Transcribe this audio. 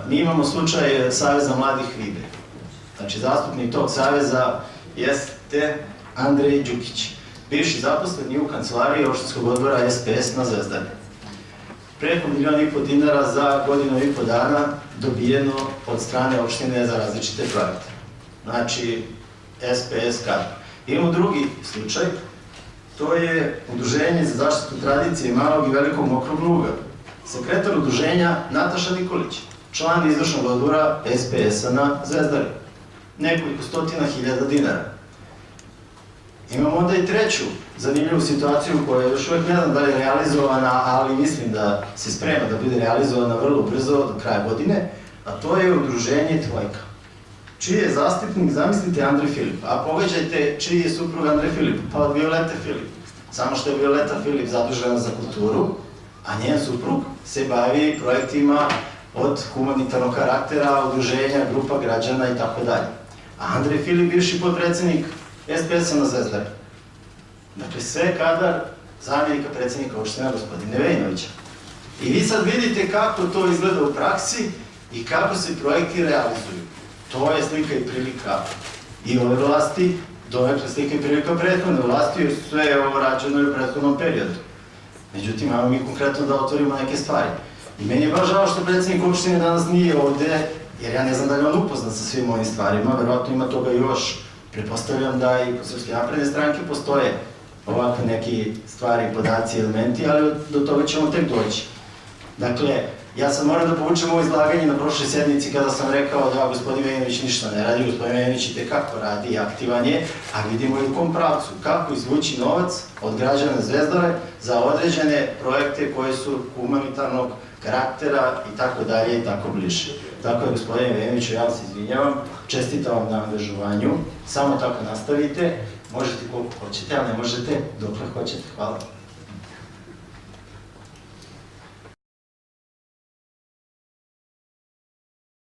Mi imamo slučaj Saveza mladih Vibe. Znači, zastupnik tog saveza jeste Andrej Đukić, bivši zaposleni u kancelariji opštinskog odbora SPS na Zvezdari. Preko 1,5 miliona dinara za godinu i po dana dobijeno od strane opštine za različite projekte. Znači, SPS kadar. Imamo drugi slučaj, to je Udruženje za zaštitu tradicije malog i velikog mokrog luga. Sekretar udruženja Nataša Nikolić, član izvršnog odbora SPS-a na Zvezdari. Nekoliko stotina hiljada dinara. Imamo onda i treću zanimljivu situaciju koja još uvek ne znam da je realizovana, ali mislim da se sprema da bude realizovana vrlo brzo do kraja godine, a to je udruženje Tvojka, čiji je zastupnik, zamislite, Andrej Filip. A pogađajte čiji je suprug Andrej Filip? Pa od Violete Filip. Samo što je Violeta Filip zadužena za kulturu, a njen suprug se bavi projektima od humanitarnog karaktera, udruženja, grupa građana i tako dalje. A Andrej Filip, bivši podpredsednik SPS-a na Zvezdari. Dakle, sve kadar zamjenika predsednika opštine gospodine Vejinovića. I vi sad vidite kako to izgleda u praksi i kako se projekti realizuju. To je slika i prilika i ove vlasti, donekle slika i prilika prethodne vlasti, jer sve je ovo rađeno i u prethodnom periodu. Međutim, imamo mi konkretno da otvorimo neke stvari. I meni je baš žao što predsednik opštine danas nije ovde, jer ja ne znam da li on upoznat sa svim ovim stvarima, verovatno ima toga još. Pretpostavljam da i kod Srpske napredne stranke postoje ovakve neke stvari, podaci, elementi, ali do toga ćemo tek doći. Dakle, ja sad moram da povučem ovo izlaganje na prošloj sednici kada sam rekao da gospodin Vejinović ništa ne radi, gospodin Vejinović i tekako radi i aktivan je, a vidimo i u kom pravcu, kako izvući novac od građana Zvezdare za određene projekte koje su humanitarnog karaktera i tako dalje i tako bliže. Tako je, gospodine Vejinoviću, ja se izvinjavam, čestitam vam na angažovanju, samo tako nastavite, možete koliko hoćete, ali ne možete dokle hoćete. Hvala.